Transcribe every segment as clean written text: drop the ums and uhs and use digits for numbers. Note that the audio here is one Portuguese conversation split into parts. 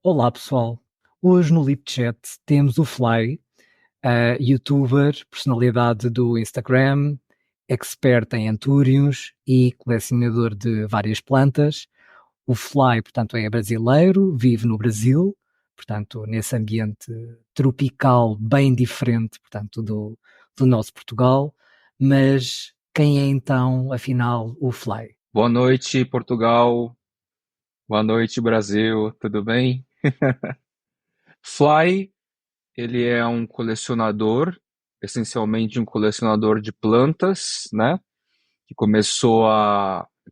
Olá pessoal, hoje no LipChat temos o Fly, youtuber, personalidade do Instagram, expert em antúrios e colecionador de várias plantas. O Fly, portanto, é brasileiro, vive no Brasil, portanto, nesse ambiente tropical bem diferente, portanto, do nosso Portugal. Mas quem é então, afinal, o Fly? Boa noite, Portugal. Boa noite, Brasil. Tudo bem? Fly, ele é um colecionador, essencialmente um colecionador de plantas, né?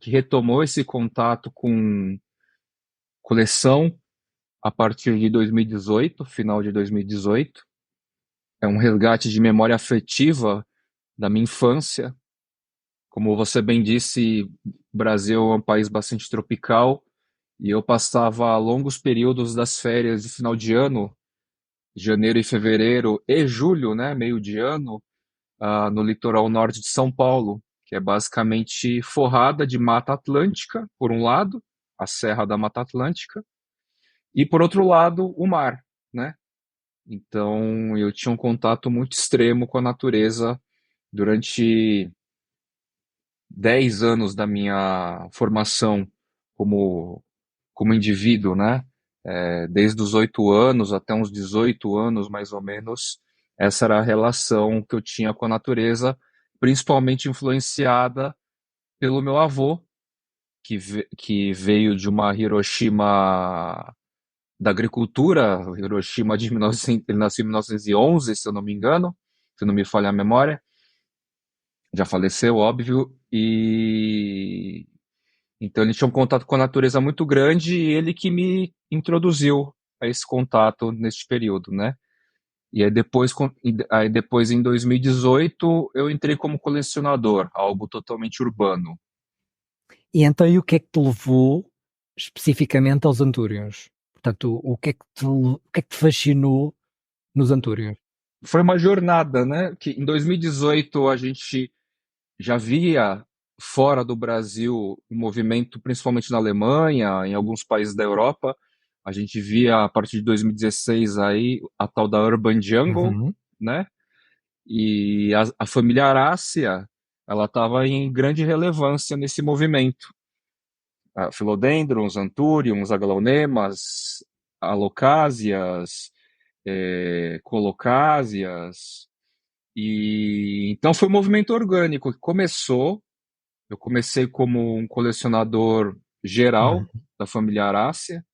Que retomou esse contato com coleção a partir de 2018, final de 2018. É um resgate de memória afetiva da minha infância. Como você bem disse, o Brasil é um país bastante tropical. E eu passava longos períodos das férias de final de ano, janeiro e fevereiro, e julho, né, meio de ano, no litoral norte de São Paulo, que é basicamente forrada de Mata Atlântica, por um lado, a Serra da Mata Atlântica, e por outro lado, o mar, né? Então eu tinha um contato muito extremo com a natureza durante 10 anos da minha formação como, como indivíduo, né? Desde os 8 anos até uns 18 anos, mais ou menos, essa era a relação que eu tinha com a natureza, principalmente influenciada pelo meu avô, que veio de uma Hiroshima da agricultura, Hiroshima de 1900, ele nasceu em 1911, se eu não me engano, se não me falha a memória, já faleceu, óbvio, e então ele tinha um contato com a natureza muito grande e ele que me introduziu a esse contato neste período, né? E aí depois em 2018 eu entrei como colecionador, algo totalmente urbano. E então, e o que é que te levou especificamente aos Antúrios? Portanto, o que é que te fascinou nos Antúrios? Foi uma jornada, né? Que em 2018 a gente já via fora do Brasil um movimento, principalmente na Alemanha, em alguns países da Europa. A gente via a partir de 2016 aí a tal da Urban Jungle, Uhum. né? E a família Arácea, ela estava em grande relevância nesse movimento. Philodendrons, Anthuriums, Aglaonemas, Alocásias, Colocásias. E então foi um movimento orgânico que começou. Eu comecei como um colecionador geral Uhum. da família Arácea.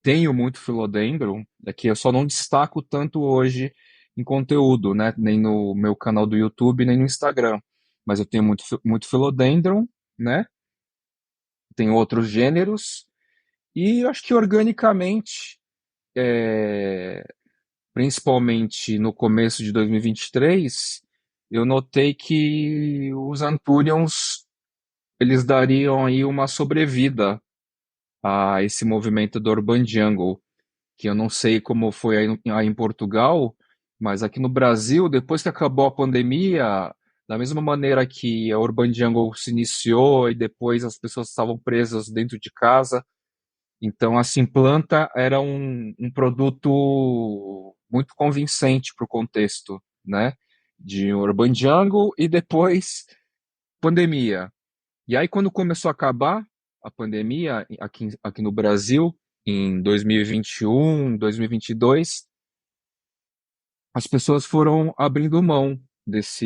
Tenho muito Philodendron, é que eu só não destaco tanto hoje em conteúdo, né? Nem no meu canal do YouTube, nem no Instagram. Mas eu tenho muito Philodendron, né? Tem outros gêneros. E eu acho que organicamente, é, principalmente no começo de 2023, eu notei que os Anthuriums eles dariam aí uma sobrevida a esse movimento do Urban Jungle, que eu não sei como foi aí em Portugal, mas aqui no Brasil, depois que acabou a pandemia, da mesma maneira que a Urban Jungle se iniciou e depois as pessoas estavam presas dentro de casa, então assim, planta era um produto muito convincente para o contexto, né? De Urban Jungle e depois pandemia. E aí, quando começou a acabar a pandemia aqui no Brasil, em 2021, 2022, as pessoas foram abrindo mão dessa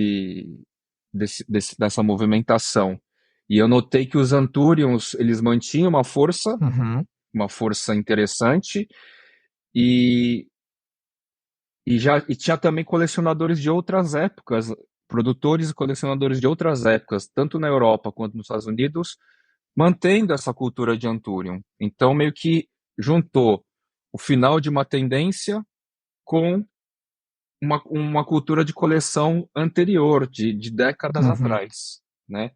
movimentação. E eu notei que os Anthuriums, eles mantinham Uhum. uma força interessante, e, e tinha também colecionadores de outras épocas, produtores e colecionadores de outras épocas, tanto na Europa quanto nos Estados Unidos, mantendo essa cultura de Anturium. Então, meio que juntou o final de uma tendência com uma cultura de coleção anterior, de décadas Uhum. atrás, né?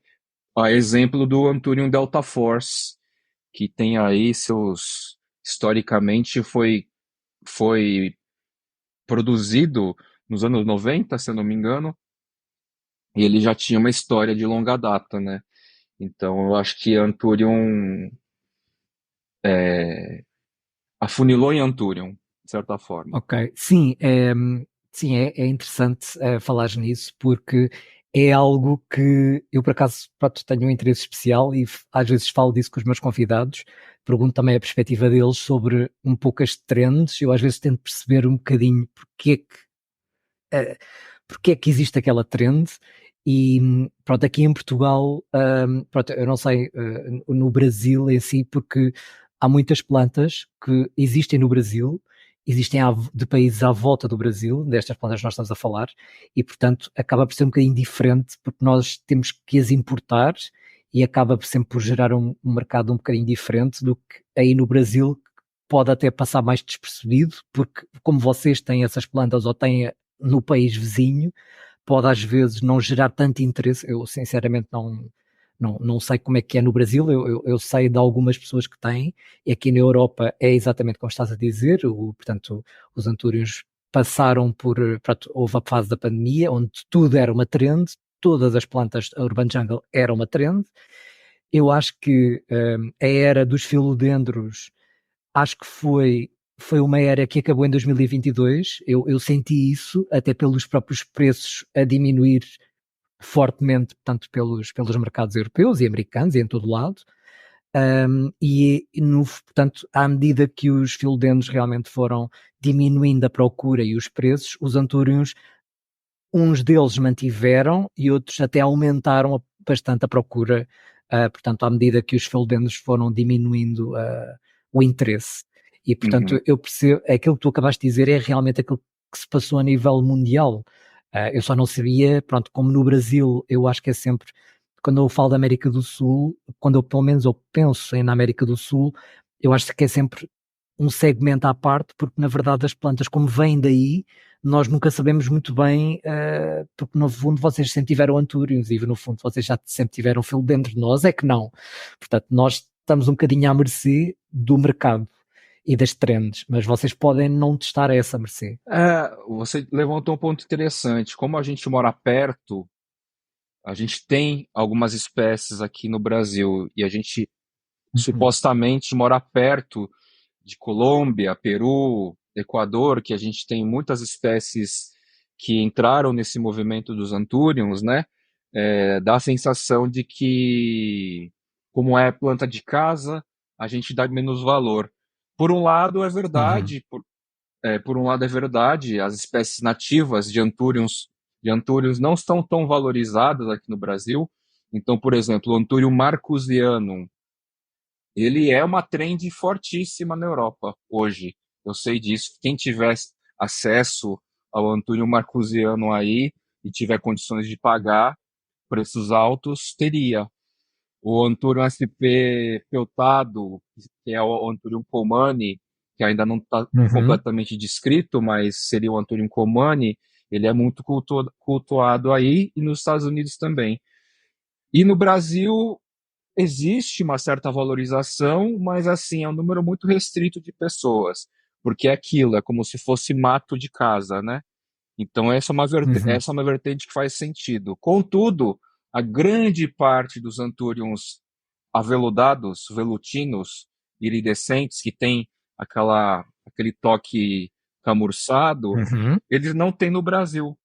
A exemplo do Anturium Delta Force, que tem aí historicamente foi produzido nos anos 90, se eu não me engano, e ele já tinha uma história de longa data, né? Então, eu acho que Anturium afunilou em Anturium, de certa forma. Ok, sim, sim, é interessante falares nisso porque é algo que eu por acaso pronto, tenho um interesse especial e às vezes falo disso com os meus convidados, pergunto também a perspectiva deles sobre um pouco as trends, eu às vezes tento perceber um bocadinho eh, porque é que existe aquela trend e pronto, aqui em Portugal, pronto, eu não sei no Brasil em si, porque há muitas plantas que existem no Brasil, existem de países à volta do Brasil, destas plantas que nós estamos a falar, e portanto acaba por ser um bocadinho diferente, porque nós temos que as importar e acaba por sempre por gerar um mercado um bocadinho diferente do que aí no Brasil pode até passar mais despercebido, porque como vocês têm essas plantas ou têm no país vizinho, pode às vezes não gerar tanto interesse. Eu sinceramente não sei como é que é no Brasil, eu sei de algumas pessoas que têm, e aqui na Europa é exatamente como estás a dizer, portanto, os antúrios passaram pronto, houve a fase da pandemia, onde tudo era uma trend, todas as plantas Urban Jungle eram uma trend. Eu acho que a era dos filodendros acho que foi uma era que acabou em 2022. Eu senti isso, até pelos próprios preços a diminuir fortemente, tanto pelos mercados europeus e americanos e em todo lado. Portanto, à medida que os filodentos realmente foram diminuindo a procura e os preços, os antúrios, uns deles mantiveram e outros até aumentaram bastante a procura, portanto, à medida que os filodentos foram diminuindo o interesse. E, portanto, Uhum. eu percebo, aquilo que tu acabaste de dizer é realmente aquilo que se passou a nível mundial. Eu só não sabia, pronto, como no Brasil, eu acho que é sempre, quando eu falo da América do Sul, quando eu pelo menos eu penso na América do Sul, eu acho que é sempre um segmento à parte, porque na verdade as plantas, como vêm daí, nós nunca sabemos muito bem, porque no fundo vocês sempre tiveram antúrios e no fundo vocês já sempre tiveram filo dentro de nós, é que não. Portanto, nós estamos um bocadinho à mercê do mercado e das trends, mas vocês podem não estar a essa mercê. Você levantou um ponto interessante. Como a gente mora perto, a gente tem algumas espécies aqui no Brasil e a gente Uhum. supostamente mora perto de Colômbia, Peru, Equador, que a gente tem muitas espécies que entraram nesse movimento dos Anthuriums, né? Dá a sensação de que, como é planta de casa, a gente dá menos valor. Por um lado, é Uhum. verdade, por um lado é verdade, as espécies nativas de Anthuriums não estão tão valorizadas aqui no Brasil. Então, por exemplo, o Anthurium marcusianum, ele é uma trend fortíssima na Europa hoje. Eu sei disso. Quem tiver acesso ao Antônio Marcusiano aí e tiver condições de pagar preços altos, teria. O Antônio SP Peltado, que é o Antônio Comani, que ainda não está Uhum. completamente descrito, mas seria o Antônio Comani, ele é muito cultuado aí e nos Estados Unidos também. E no Brasil, existe uma certa valorização, mas assim, é um número muito restrito de pessoas, porque é aquilo, é como se fosse mato de casa, né? Então Uhum. essa é uma vertente que faz sentido. Contudo, a grande parte dos anthuriums aveludados, velutinos, iridescentes, que tem aquele toque camurçado, Uhum. eles não têm no Brasil.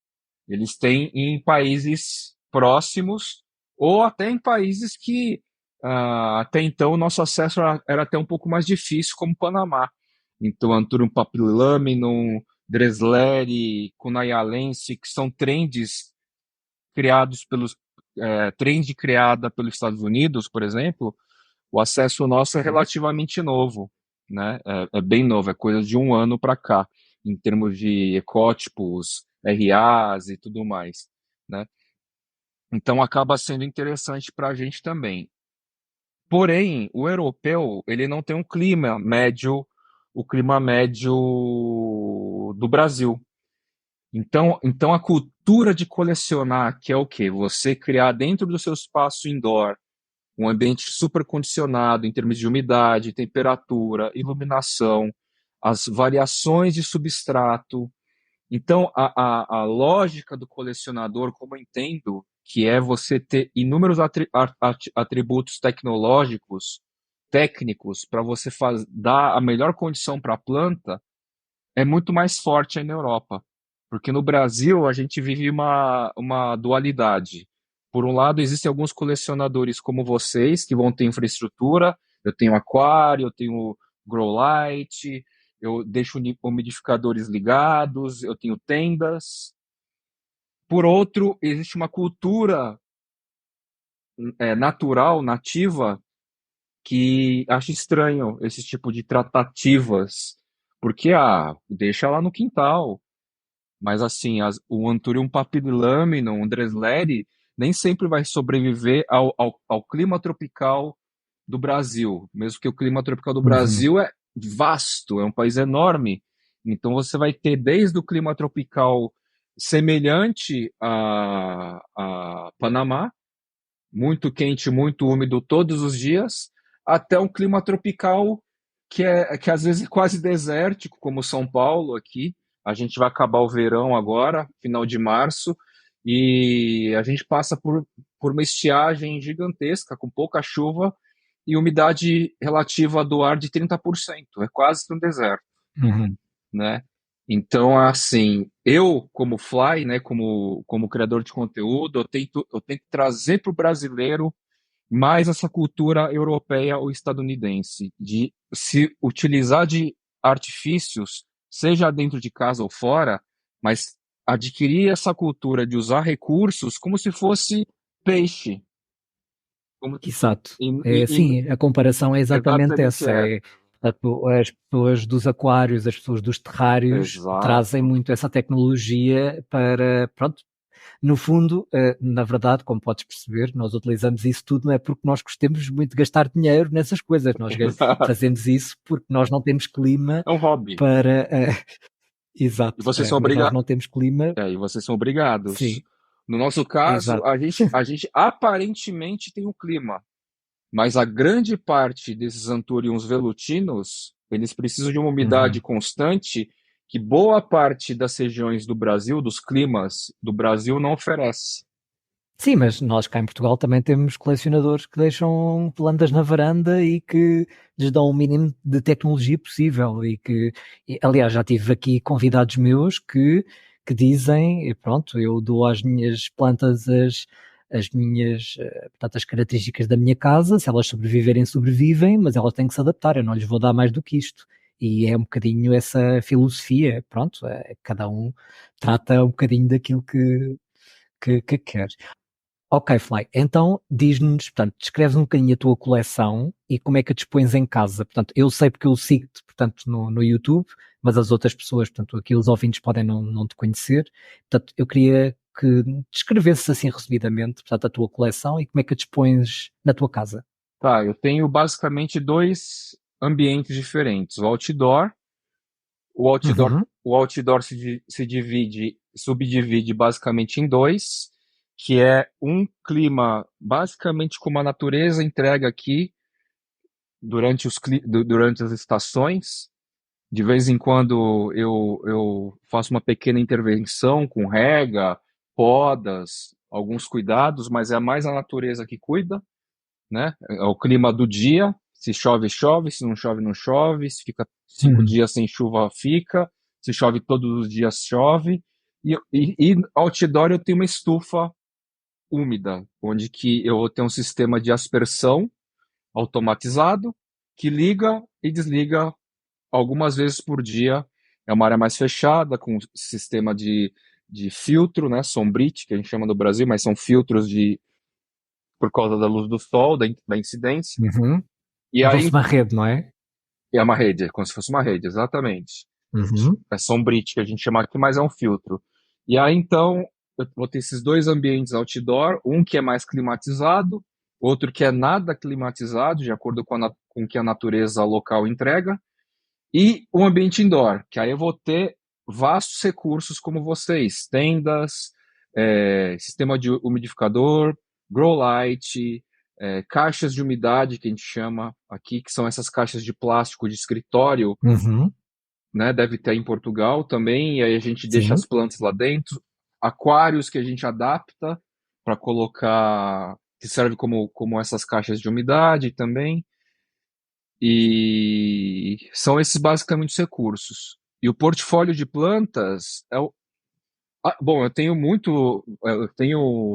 Eles têm em países próximos ou até em países que até então o nosso acesso era até um pouco mais difícil, como Panamá. Então, Anthurium papillaminum, Dresleri, Cunayalense, que são criados pelos trend criada pelos Estados Unidos, por exemplo, o acesso nosso é relativamente novo, né? É bem novo, é coisa de um ano para cá, em termos de ecótipos, RAs e tudo mais, né? Então acaba sendo interessante para a gente também. Porém, o europeu, ele não tem o clima médio do Brasil. Então a cultura de colecionar, que é o quê? Você criar dentro do seu espaço indoor um ambiente super condicionado em termos de umidade, temperatura, iluminação, as variações de substrato. Então, a lógica do colecionador, como eu entendo, que é você ter inúmeros atributos tecnológicos técnicos para você dar a melhor condição para a planta é muito mais forte aí na Europa. Porque no Brasil a gente vive uma dualidade. Por um lado, existem alguns colecionadores como vocês, que vão ter infraestrutura. Eu tenho aquário, eu tenho grow light, eu deixo umidificadores ligados, eu tenho tendas. Por outro, existe uma cultura natural, nativa, que acha estranho esse tipo de tratativas. Porque, deixa lá no quintal. Mas assim, o Anthurium papillaminum, um Dresleri, nem sempre vai sobreviver ao clima tropical do Brasil. Mesmo que o clima tropical do Uhum. Brasil é vasto, é um país enorme. Então você vai ter desde o clima tropical semelhante a Panamá, muito quente, muito úmido todos os dias, até um clima tropical que às vezes é quase desértico, como São Paulo aqui. A gente vai acabar o verão agora, final de março, e a gente passa por uma estiagem gigantesca, com pouca chuva e umidade relativa do ar de 30%. É quase que um deserto, Uhum. né? Então, assim, eu como Fly, né, como criador de conteúdo, eu tento trazer para o brasileiro mais essa cultura europeia ou estadunidense, de se utilizar de artifícios, seja dentro de casa ou fora, mas adquirir essa cultura de usar recursos como se fosse peixe. Como se, Exato. É, e- sim, a comparação é exatamente exatamente essa. essa. As pessoas dos aquários, as pessoas dos terrários trazem Exato. muito essa tecnologia para, pronto, no fundo, na verdade, como podes perceber, nós utilizamos isso tudo não é porque nós gostemos muito de gastar dinheiro nessas coisas, nós Exato. fazemos isso porque nós não temos clima É um hobby. para. E Exato, vocês são mas nós obrigados. não temos clima, E vocês são obrigados. sim, No nosso caso, exato. a gente aparentemente tem um clima. Mas a grande parte desses anthuriums velutinos, eles precisam de uma umidade Uhum. constante que boa parte das regiões do Brasil, dos climas do Brasil, não oferece. Sim, mas nós cá em Portugal também temos colecionadores que deixam plantas na varanda e que lhes dão o mínimo de tecnologia possível aliás, já tive aqui convidados meus que dizem, e pronto, eu dou às minhas plantas as minhas, portanto, as características da minha casa, se elas sobreviverem, sobrevivem, mas elas têm que se adaptar, eu não lhes vou dar mais do que isto. E é um bocadinho essa filosofia, pronto, cada um trata um bocadinho daquilo que quer. Ok, Fly. Então, diz-nos, portanto, descreves um bocadinho a tua coleção e como é que a dispões em casa. Portanto, eu sei porque eu sigo-te, portanto, no YouTube, mas as outras pessoas, portanto, aqui os ouvintes podem não te conhecer. Portanto, eu queria que descrevesses assim resumidamente, portanto, a tua coleção e como é que a dispões na tua casa. Tá, eu tenho basicamente dois ambientes diferentes. O outdoor, o outdoor, Uhum, o outdoor subdivide basicamente em dois, que é um clima basicamente como a natureza entrega aqui durante as estações. De vez em quando eu faço uma pequena intervenção com rega, podas, alguns cuidados, mas é mais a natureza que cuida, né? É o clima do dia. Se chove, chove. Se não chove, não chove. Se fica 5 uhum, dias sem chuva, fica. Se chove todos os dias, chove. E outdoor eu tenho uma estufa úmida, onde que eu tenho um sistema de aspersão automatizado que liga e desliga algumas vezes por dia. É uma área mais fechada, com sistema de filtro, né? Sombrite, que a gente chama no Brasil, mas são filtros por causa da luz do sol, da incidência. uhum. E Como se fosse aí uma rede, não é? é uma rede, é como se fosse uma rede, exatamente. Uhum, É Sombrite que a gente chama aqui, mas é um filtro. E aí então eu vou ter esses dois ambientes outdoor, um que é mais climatizado, outro que é nada climatizado, de acordo com o que a natureza local entrega. E o ambiente indoor, que aí eu vou ter vastos recursos como vocês, tendas, sistema de umidificador, grow light, caixas de umidade, que a gente chama aqui, que são essas caixas de plástico de escritório, uhum, né? Deve ter em Portugal também, e aí a gente deixa sim. as plantas lá dentro, aquários que a gente adapta para colocar, que serve como essas caixas de umidade também. E são esses basicamente os recursos. E o portfólio de plantas bom, eu tenho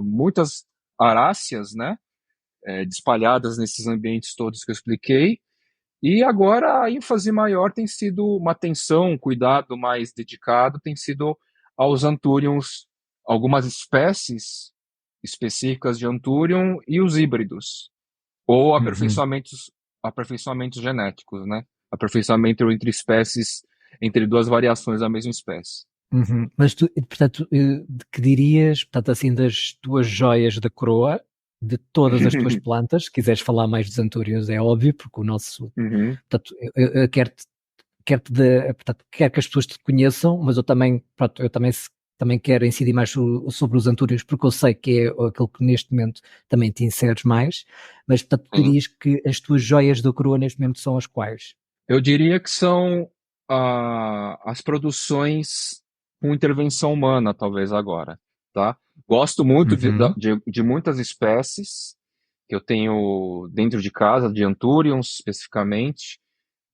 muitas aráceas, né, espalhadas nesses ambientes todos que eu expliquei. E agora a ênfase maior tem sido uma atenção, um cuidado mais dedicado, tem sido aos anthuriums, algumas espécies específicas de anthurium e os híbridos, ou Uhum, aperfeiçoamentos genéticos, né? Aperfeiçoamento entre espécies, entre duas variações da mesma espécie. uhum. Mas tu, portanto, de que dirias, portanto, assim, das tuas joias da coroa, de todas as tuas plantas, se quiseres falar mais dos antúrios, é óbvio, porque o nosso, Uhum, portanto, eu portanto, quero que as pessoas te conheçam, mas eu também, pronto, também quero incidir mais sobre os antúrios, porque eu sei que é aquilo que neste momento também te inseres mais, mas portanto, sim. dirias que as tuas joias da coroa neste momento são as quais? Eu diria que são as produções com intervenção humana, talvez agora, tá? Gosto muito Uhum, de muitas espécies que eu tenho dentro de casa, de Anthuriums especificamente,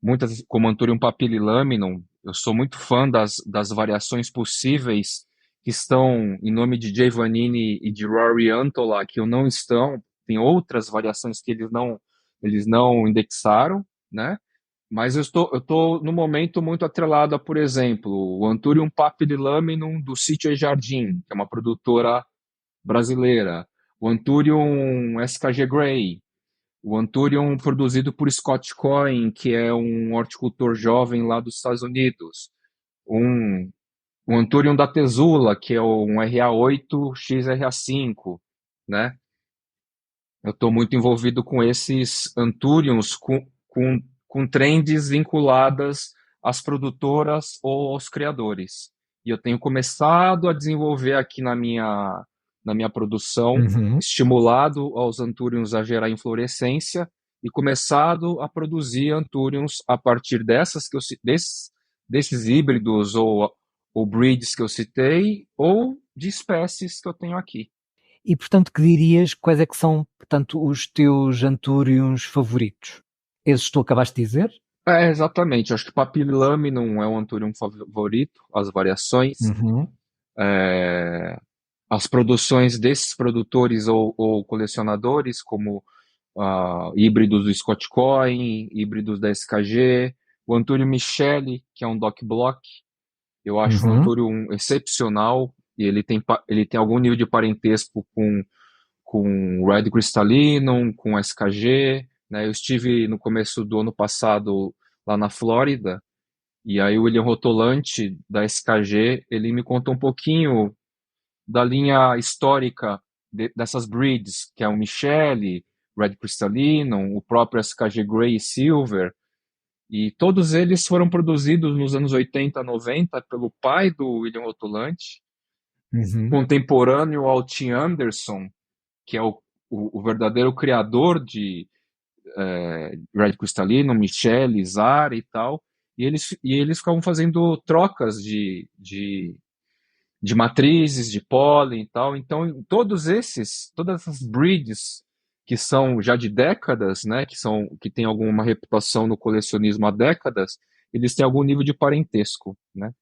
muitas como Anthurium papililaminum. Eu sou muito fã das variações possíveis que estão em nome de Jay Vanini e de Rory Antola, que eu não estão. Tem outras variações que eles não indexaram, né? Mas eu tô no momento muito atrelado a, por exemplo, o Anthurium papililaminum do Sítio e Jardim, que é uma produtora brasileira, o Anthurium SKG Grey, o Anthurium produzido por Scott Cohen, que é um horticultor jovem lá dos Estados Unidos, um, o Anthurium da Tesula, que é um RA8 XRA5, né? Eu estou muito envolvido com esses Anthuriums, com trends vinculadas às produtoras ou aos criadores. E eu tenho começado a desenvolver aqui na minha produção, uhum. estimulado aos Anthuriums a gerar inflorescência e começado a produzir Anthuriums a partir desses híbridos ou breeds que eu citei, ou de espécies que eu tenho aqui. E portanto, que dirias quais é que são, portanto, os teus antúrios favoritos? Esses tu acabaste de dizer? Exatamente. Acho que Papillilaminum é o Anthurium favorito, as variações, Uhum, é, as produções desses produtores ou colecionadores, como híbridos do Scott Cohen, híbridos da SKG, o Anthurium Michele, que é um Doc Block, eu acho um uhum, Anthurium excepcional, e ele tem algum nível de parentesco com Red Crystallinum, com SKG, né? Eu estive no começo do ano passado lá na Flórida, e aí o William Rotolante, da SKG, ele me contou um pouquinho da linha histórica dessas breeds, que é o Michele, Red Crystallinum, o próprio SKG Grey e Silver, e todos eles foram produzidos nos anos 80, 90 pelo pai do William Rotolante, uhum. contemporâneo ao Tim Anderson, que é o verdadeiro criador de Red Cristalino, Michele, Zara e tal, e eles ficavam fazendo trocas de matrizes, de pólen e tal. Então, todas essas breeds que são já de décadas, né, que têm alguma reputação no colecionismo há décadas, eles têm algum nível de parentesco, né?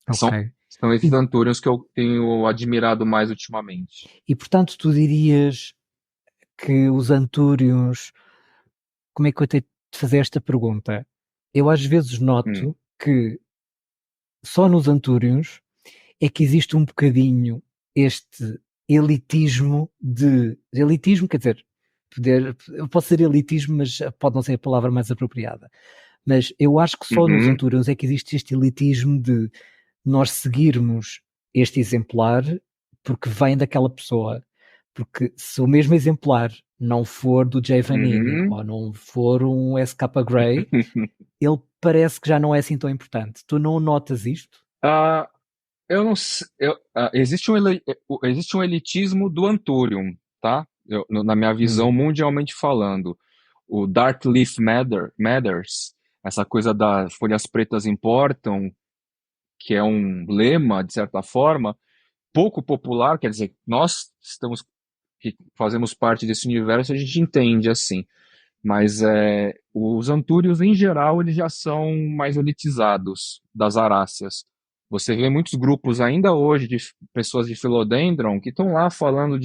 Ok. São E, esses Anthuriums que eu tenho admirado mais ultimamente. e portanto, tu dirias que os antúrios. Como é que eu tenho de fazer esta pergunta? Eu às vezes Hum. noto que só nos antúrios é que existe um bocadinho este elitismo de. Elitismo, quer dizer, eu posso dizer elitismo, mas pode não ser a palavra mais apropriada. Mas eu acho que só nos Uhum. antúrios é que existe este elitismo de nós seguirmos este exemplar porque vem daquela pessoa. Porque se o mesmo exemplar não for do Jay Vanini Uhum. ou não for um SK Gray, ele parece que já não é assim tão importante. Tu não notas isto? Ah, eu não sei, existe um elitismo do Anthurium, tá? Na minha visão, Hum, mundialmente falando, o Dark Leaf Matters, essa coisa das folhas pretas importam, que é um lema, de certa forma, pouco popular, quer dizer, que fazemos parte desse universo, a gente entende assim. Mas os antúrios, em geral, eles já são mais elitizados das aráceas. Você vê muitos grupos ainda hoje de pessoas de Philodendron que estão lá falando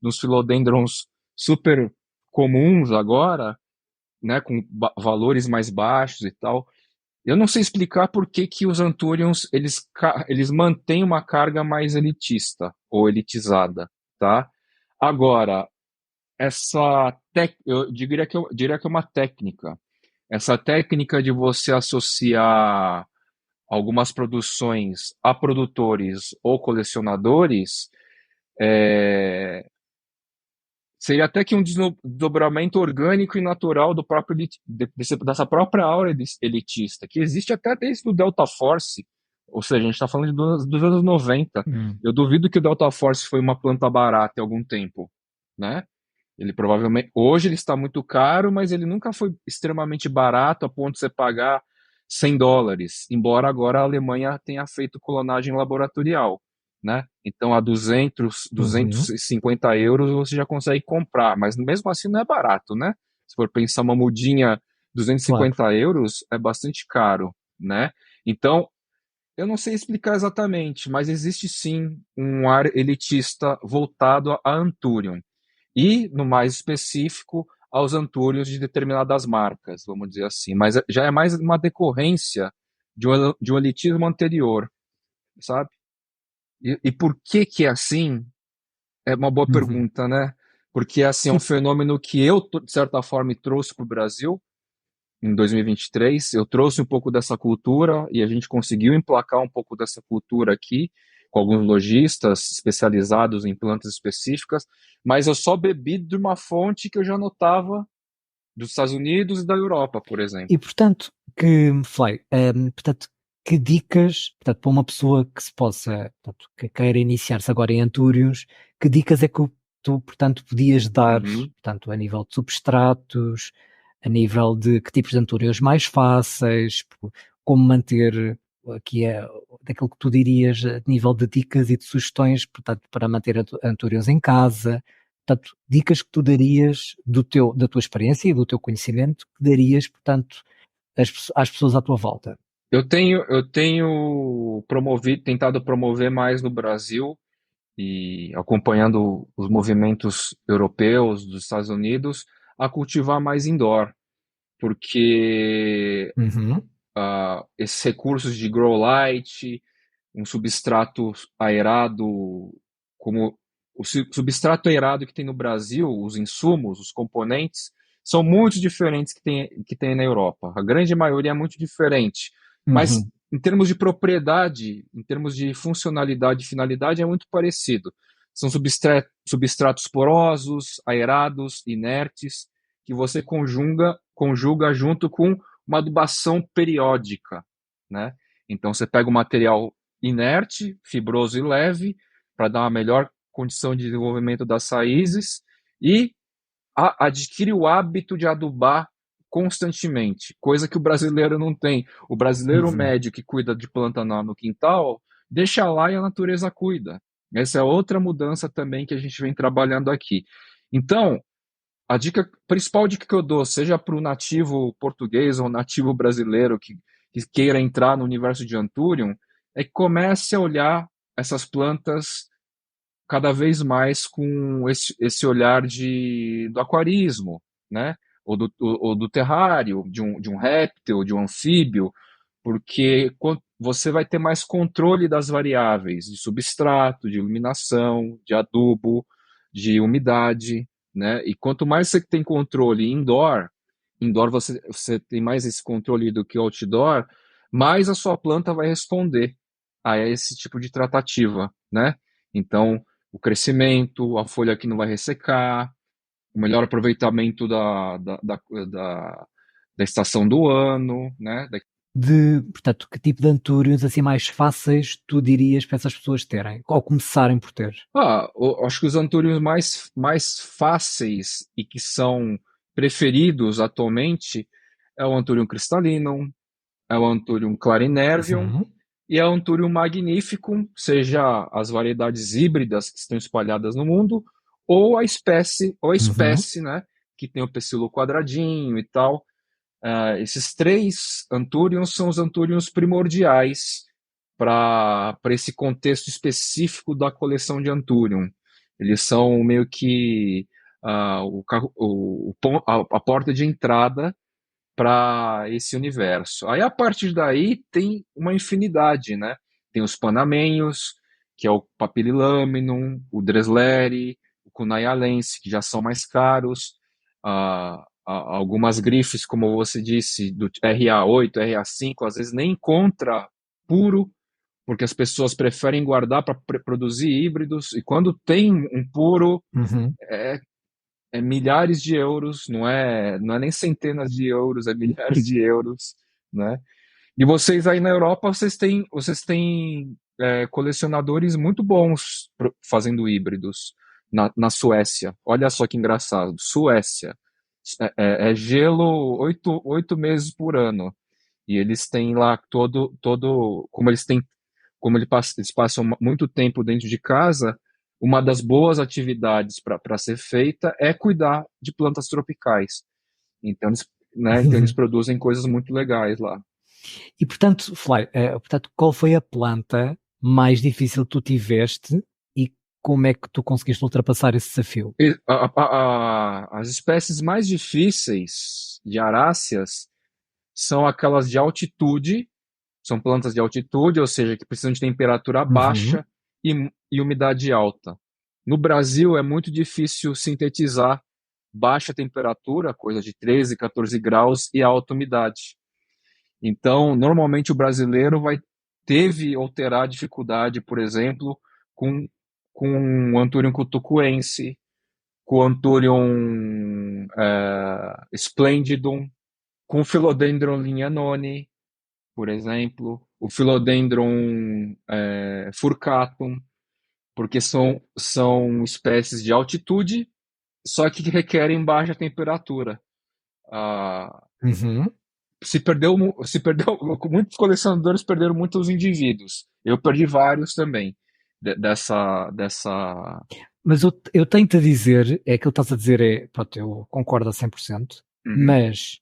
dos Philodendrons super comuns agora, né, com valores mais baixos e tal. Eu não sei explicar por que que os Anthuriums eles mantêm uma carga mais elitista ou elitizada, tá? Agora, eu diria que é uma técnica. Essa técnica de você associar algumas produções a produtores ou colecionadores seria até que um desdobramento orgânico e natural do próprio dessa própria aura elitista, que existe até desde o Delta Force, ou seja, a gente está falando dos anos 90. Hum. Eu duvido que o Delta Force foi uma planta barata em algum tempo, né? Ele provavelmente, hoje ele está muito caro, mas ele nunca foi extremamente barato a ponto de você pagar US$ 100, embora agora a Alemanha tenha feito clonagem laboratorial, né? Então a 200, Uhum. 250 euros você já consegue comprar, mas mesmo assim não é barato, né? Se for pensar uma mudinha, Claro. 250 euros é bastante caro, né? Então, eu não sei explicar exatamente, mas existe sim um ar elitista voltado a Anthurium. E, no mais específico, aos Anthuriums de determinadas marcas, vamos dizer assim. Mas já é mais uma decorrência de um elitismo anterior, sabe? E por que que é assim? É uma boa Uhum. pergunta, né? Porque assim, é um Sim. fenômeno que eu, de certa forma, trouxe para o Brasil em 2023. Eu trouxe um pouco dessa cultura e a gente conseguiu emplacar um pouco dessa cultura aqui, com alguns lojistas especializados em plantas específicas, mas eu só bebi de uma fonte que eu já notava dos Estados Unidos e da Europa, por exemplo. E portanto, Flávio, portanto, que dicas, portanto, para uma pessoa que se possa, portanto, que queira iniciar-se agora em Antúrios, que dicas é que tu, portanto, podias dar, Uhum. portanto, a nível de substratos, a nível de que tipos de Antúrios mais fáceis, como manter aqui daquilo que tu dirias a nível de dicas e de sugestões, portanto, para manter Antúrios em casa, portanto, dicas que tu darias da tua experiência e do teu conhecimento, que darias, portanto, às pessoas à tua volta. Eu tenho tentado promover mais no Brasil e acompanhando os movimentos europeus, dos Estados Unidos, a cultivar mais indoor, porque Uhum, esses recursos de grow light, um substrato aerado, como o substrato aerado que tem no Brasil, os insumos, os componentes, são muito diferentes que tem na Europa. A grande maioria é muito diferente. Mas uhum, em termos de propriedade, em termos de funcionalidade e finalidade, é muito parecido. São substratos porosos, aerados, inertes, que você conjuga junto com uma adubação periódica, né? Então você pega o material inerte, fibroso e leve, para dar uma melhor condição de desenvolvimento das raízes e adquire o hábito de adubar constantemente, coisa que o brasileiro não tem. O brasileiro uhum. médio que cuida de planta no quintal, deixa lá e a natureza cuida. Essa é outra mudança também que a gente vem trabalhando aqui. Então, a principal dica que eu dou, seja para o nativo português ou nativo brasileiro que queira entrar no universo de Anthurium, é que comece a olhar essas plantas cada vez mais com esse olhar do aquarismo, né? Ou do terrário, de um réptil, de um anfíbio, porque você vai ter mais controle das variáveis de substrato, de iluminação, de adubo, de umidade, né? E quanto mais você tem controle indoor você tem mais esse controle do que outdoor, mais a sua planta vai responder a esse tipo de tratativa, né? Então, o crescimento, a folha que não vai ressecar, o melhor aproveitamento da estação do ano, né? Portanto, que tipo de Antúrios assim mais fáceis tu dirias para essas pessoas terem, ou começarem por ter? Acho que os antúrios mais fáceis e que são preferidos atualmente é o Anthurium crystallinum, é o Anthurium clarinervium Uhum, e é o Anthurium magnificum, seja as variedades híbridas que estão espalhadas no mundo, ou a uhum, espécie, né? que tem o pecíolo quadradinho e tal. Esses três Anthuriums são os Anthuriums primordiais para esse contexto específico da coleção de Anthurium. Eles são meio que a porta de entrada para esse universo. Aí, a partir daí, tem uma infinidade, né? Tem os Panamenhos, que é o Papililaminum, o Dresleri, o Cunayalense, que já são mais caros. Algumas grifes, como você disse, do RA8, RA5, às vezes nem encontra puro, porque as pessoas preferem guardar para produzir híbridos, e quando tem um puro, Uhum. é milhares de euros, não é nem centenas de euros, é milhares de euros, né? E vocês aí na Europa, vocês têm colecionadores muito bons fazendo híbridos na Suécia. Olha só que engraçado, Suécia. É gelo 8 meses por ano. E eles têm lá eles passam muito tempo dentro de casa, uma das boas atividades para ser feita é cuidar de plantas tropicais. Então, eles produzem coisas muito legais lá. E portanto, Flávio, portanto, qual foi a planta mais difícil que tu tiveste e como é que tu conseguiste ultrapassar esse desafio? As espécies mais difíceis de aráceas são aquelas de altitude, são plantas de altitude, ou seja, que precisam de temperatura Uhum. baixa e umidade alta. No Brasil é muito difícil sintetizar baixa temperatura, coisa de 13, 14 graus, e alta umidade. Então, normalmente o brasileiro teve ou terá dificuldade, por exemplo, com o Anthurium cutucuense, com o Anthurium splendidum, com o Philodendron lignanone, por exemplo, o Philodendron furcatum, porque são espécies de altitude, só que requerem baixa temperatura. Ah, Uhum. muitos colecionadores perderam muitos indivíduos. Eu perdi vários também dessa. Mas eu tenho-te a dizer, é aquilo que estás a dizer, pronto, eu concordo a 100%, Uhum. mas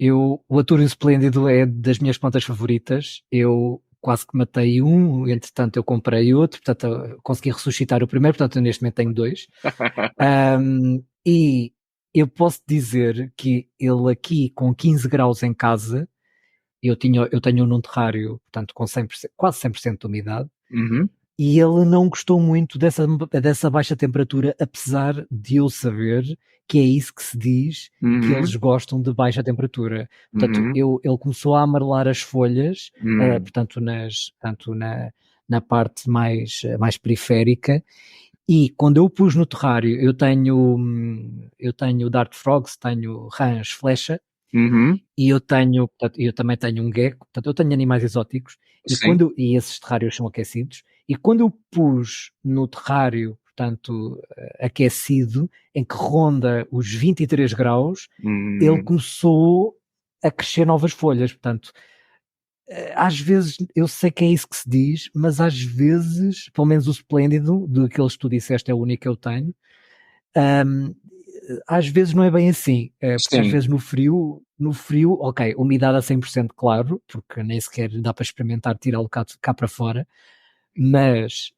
o Atúrio Esplêndido é das minhas plantas favoritas. Eu quase que matei um, entretanto eu comprei outro, portanto eu consegui ressuscitar o primeiro, portanto eu neste momento tenho dois. E eu posso dizer que ele aqui com 15 graus em casa, eu tenho num terrário, portanto com 100%, quase 100% de umidade, Uhum. e ele não gostou muito dessa baixa temperatura, apesar de eu saber que é isso que se diz, que eles Uhum. gostam de baixa temperatura. Portanto, Uhum. ele começou a amarelar as folhas, Uhum. portanto, na parte mais periférica, e quando eu pus no terrário, eu tenho Dart Frogs, tenho rãs flecha, Uhum. e portanto, eu também tenho um gecko, portanto, eu tenho animais exóticos, Sim. e esses terrários são aquecidos, e quando eu pus no terrário, portanto, aquecido, em que ronda os 23 graus, ele Uhum. começou a crescer novas folhas, portanto, às vezes, eu sei que é isso que se diz, mas às vezes, pelo menos o esplêndido, daqueles que tu disseste é o único que eu tenho, hum, às vezes não é bem assim, porque às Sim. vezes no frio, ok, umidade a 100% claro, porque nem sequer dá para experimentar tirá-lo cá para fora, mas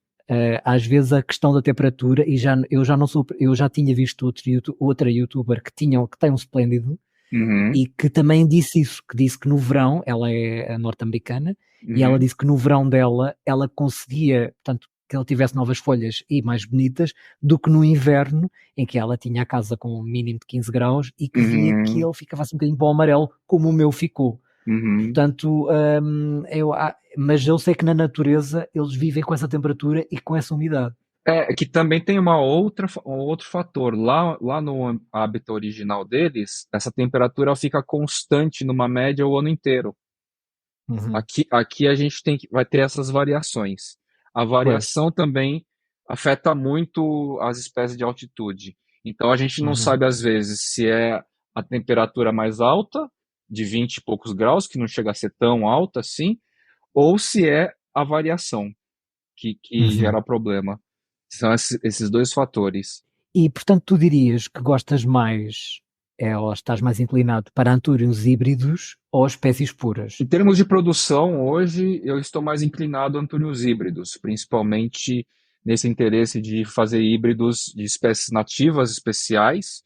às vezes a questão da temperatura, e eu já não sou, eu já tinha visto outra youtuber que tem um esplêndido, Uhum. e que também disse isso, que disse que no verão, ela é norte-americana, e ela Uhum. disse que no verão dela, ela conseguia, portanto, que ela tivesse novas folhas e mais bonitas, do que no inverno, em que ela tinha a casa com um mínimo de 15 graus e que via que Uhum. ele ficava assim um bocadinho para o amarelo, como o meu ficou. Uhum. Portanto, mas eu sei que na natureza eles vivem com essa temperatura e com essa umidade. Que também tem um outro fator. Lá no hábitat original deles, essa temperatura fica constante numa média o ano inteiro. Uhum. Aqui a gente vai ter essas variações. A Pois. variação também afeta muito as espécies de altitude. Então a gente não Uhum. sabe às vezes se é a temperatura mais alta, de 20 e poucos graus, que não chega a ser tão alta assim, ou se é a variação que Uhum. gera problema. São esses dois fatores. E, portanto, tu dirias que gostas mais, ou estás mais inclinado para antúrios híbridos ou espécies puras? Em termos de produção, hoje eu estou mais inclinado a antúrios híbridos, principalmente nesse interesse de fazer híbridos de espécies nativas especiais,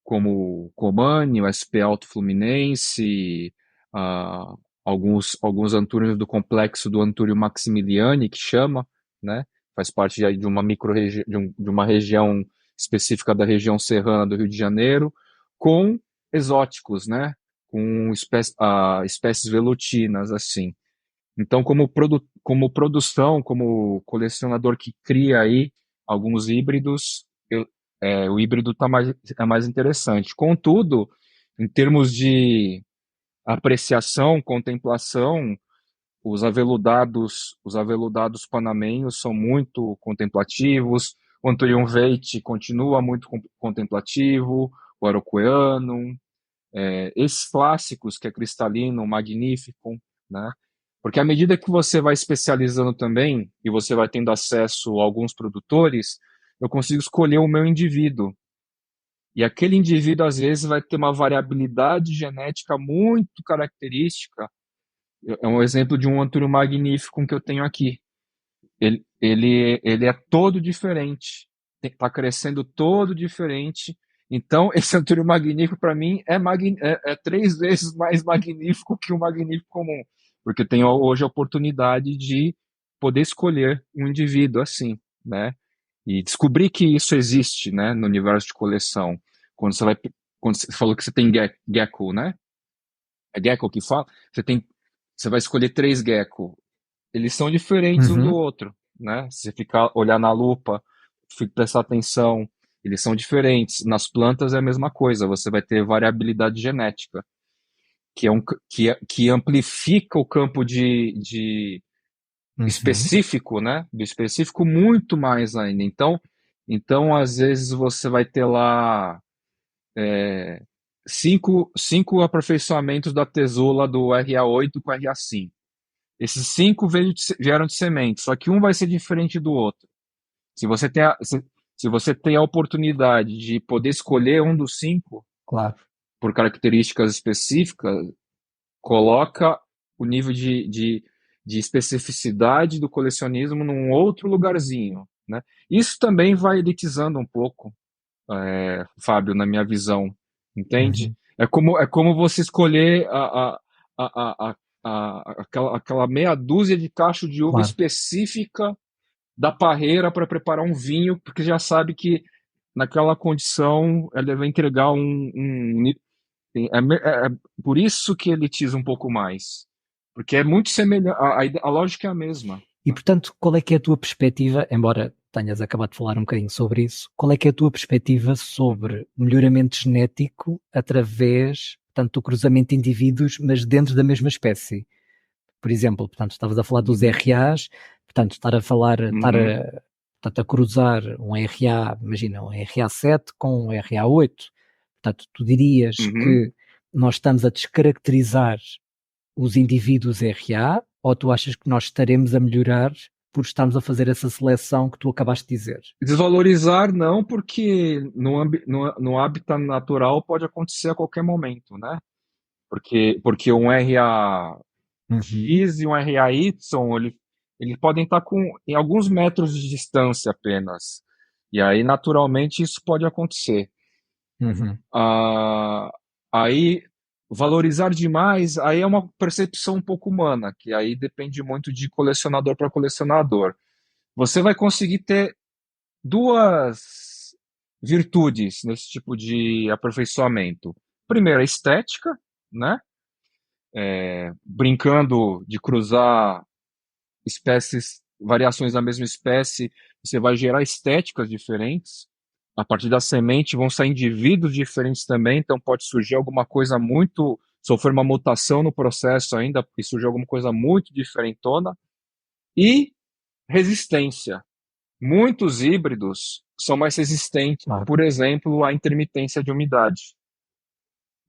como o Comani, o SP Alto Fluminense, ah, alguns antúrios do complexo do Antúrio Maximiliani, que chama, né? Faz parte aí de uma de uma região específica da região serrana do Rio de Janeiro, com exóticos, né? Com espécies velutinas, assim. Então, como produção, como colecionador que cria aí alguns híbridos, o híbrido é mais interessante. Contudo, em termos de apreciação, contemplação, os aveludados panamenhos são muito contemplativos, o Anturion Veit continua muito contemplativo, o Araucoiano, esses clássicos que é cristalino, magnífico, né? Porque à medida que você vai especializando também e você vai tendo acesso a alguns produtores, eu consigo escolher o meu indivíduo. E aquele indivíduo, às vezes, vai ter uma variabilidade genética muito característica. É um exemplo de um Antúrio magnífico que eu tenho aqui. Ele é todo diferente, está crescendo todo diferente. Então, esse Antúrio magnífico, para mim, é 3 vezes mais magnífico que o magnífico comum, porque eu tenho hoje a oportunidade de poder escolher um indivíduo assim, né? E descobrir que isso existe, né, no universo de coleção. Quando você vai, quando você falou que você tem gecko, né? É gecko que fala? Você vai escolher 3 gecko, eles são diferentes um do Uhum, outro, né? Se você ficar olhar na lupa, prestar atenção, eles são diferentes. Nas plantas é a mesma coisa, você vai ter variabilidade genética, que amplifica o campo de uhum, específico, né? Do específico muito mais ainda. Então às vezes você vai ter lá cinco aperfeiçoamentos da tesoura do RA8 com RA5. Esses 5 vieram de semente, só que um vai ser diferente do outro. Se você tem se você tem a oportunidade de poder escolher um dos 5 claro. por características específicas, coloca o nível de especificidade do colecionismo num outro lugarzinho, né? Isso também vai elitizando um pouco, Fábio, na minha visão, entende? Uhum, É como você escolher aquela meia dúzia de cacho de uva claro. específica da parreira para preparar um vinho, porque já sabe que naquela condição ela vai entregar é por isso que elitiza um pouco mais, porque é muito semelhante, a lógica é a mesma. E, portanto, qual é que é a tua perspectiva, embora tenhas acabado de falar um bocadinho sobre isso, qual é que é a tua perspectiva sobre melhoramento genético através, portanto, do cruzamento de indivíduos, mas dentro da mesma espécie? Por exemplo, portanto, estavas a falar dos Uhum, RAs, portanto, uhum, portanto, a cruzar um RA, imagina, um RA7 com um RA8. Portanto, tu dirias uhum. que nós estamos a descaracterizar os indivíduos RA, ou tu achas que nós estaremos a melhorar por estarmos a fazer essa seleção que tu acabaste de dizer? Desvalorizar não, porque no hábitat natural pode acontecer a qualquer momento, né? Porque um Uhum, RAX e um RAY, eles podem estar em alguns metros de distância apenas. E aí, naturalmente, isso pode acontecer. uhum, Ah, aí, valorizar demais, aí é uma percepção um pouco humana, que aí depende muito de colecionador para colecionador. Você vai conseguir ter duas virtudes nesse tipo de aperfeiçoamento. Primeiro, a estética, né? Brincando de cruzar espécies, variações da mesma espécie, você vai gerar estéticas diferentes. A partir da semente vão sair indivíduos diferentes também, então pode surgir alguma coisa muito, sofrer uma mutação no processo ainda, e surgir alguma coisa muito diferentona. E resistência. Muitos híbridos são mais resistentes, claro. por exemplo, à intermitência de umidade.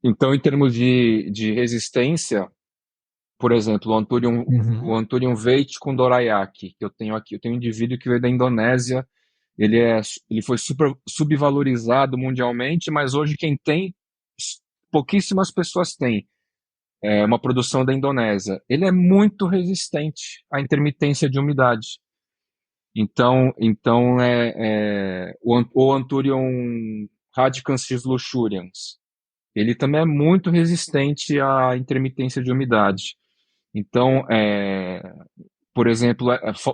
Então, em termos de resistência, por exemplo, o Uhum, Anthurium Veit com Dorayaki, que eu tenho aqui. Eu tenho um indivíduo que veio da Indonésia ele foi super subvalorizado mundialmente, mas hoje quem tem, pouquíssimas pessoas têm. É uma produção da Indonésia. Ele é muito resistente à intermitência de umidade. Então o Anthurium radicans x luxurians. Ele também é muito resistente à intermitência de umidade. Então, por exemplo,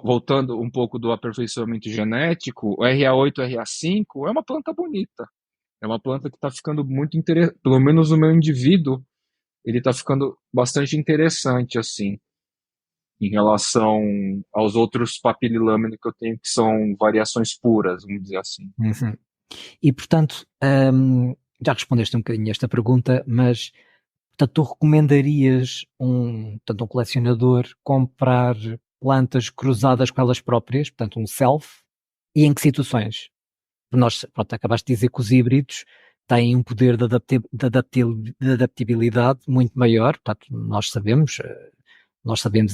voltando um pouco do aperfeiçoamento genético, o RA8, RA5 é uma planta bonita. É uma planta que está ficando muito interessante. Pelo menos o meu indivíduo, ele está ficando bastante interessante, assim, em relação aos outros papililâminos que eu tenho, que são variações puras, vamos dizer assim. Uhum. E, portanto, já respondeste um bocadinho esta pergunta, mas, portanto, tu recomendarias portanto, um colecionador comprar plantas cruzadas com elas próprias, portanto, um self, e em que situações? Nós, pronto, acabaste de dizer que os híbridos têm um poder de adaptabilidade muito maior, portanto, nós sabemos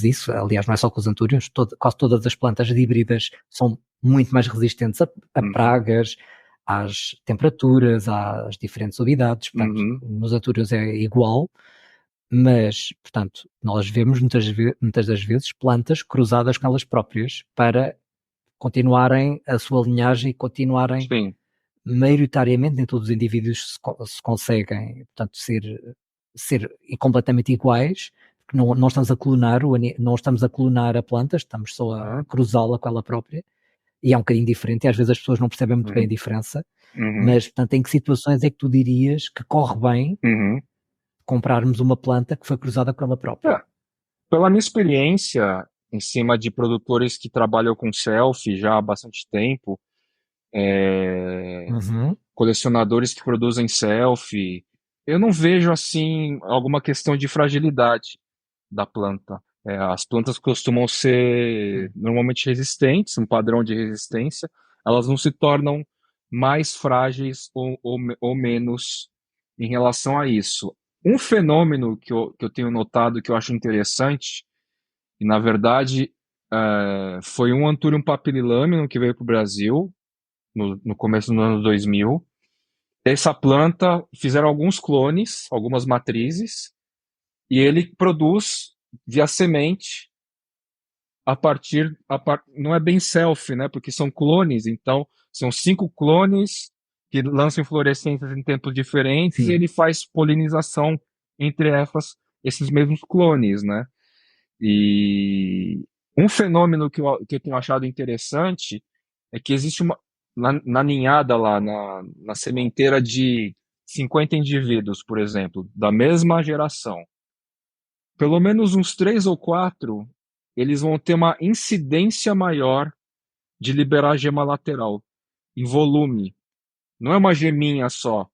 isso, aliás, não é só com os antúrios, quase todas as plantas híbridas são muito mais resistentes a pragas, às temperaturas, às diferentes umidades, portanto, nos antúrios é igual, mas, portanto, nós vemos muitas das vezes plantas cruzadas com elas próprias para continuarem a sua linhagem e continuarem, Sim. maioritariamente, nem todos os indivíduos se conseguem, portanto, ser completamente iguais, porque não estamos a clonar, não estamos a clonar a planta, estamos só a cruzá-la com ela própria, e é um bocadinho diferente, e às vezes as pessoas não percebem muito bem a diferença, mas, portanto, em que situações é que tu dirias que corre bem comprarmos uma planta que foi cruzada com ela própria? Pela minha experiência, em cima de produtores que trabalham com selfie já há bastante tempo, colecionadores que produzem selfie, eu não vejo assim alguma questão de fragilidade da planta. As plantas costumam ser normalmente resistentes, um padrão de resistência, elas não se tornam mais frágeis ou menos em relação a isso. Um fenômeno que eu tenho notado que eu acho interessante, e na verdade foi um Anthurium papililaminum que veio para o Brasil no começo dos anos 2000. Essa planta fizeram alguns clones, algumas matrizes, e ele produz via semente não é bem selfie, né? Porque são clones, então são 5 clones que lançam inflorescências em tempos diferentes. Sim. E ele faz polinização entre esses mesmos clones, né? E um fenômeno que eu tenho achado interessante é que existe na ninhada lá, na sementeira de 50 indivíduos, por exemplo, da mesma geração, pelo menos uns 3 ou 4, eles vão ter uma incidência maior de liberar gema lateral, em volume. Não é uma geminha só.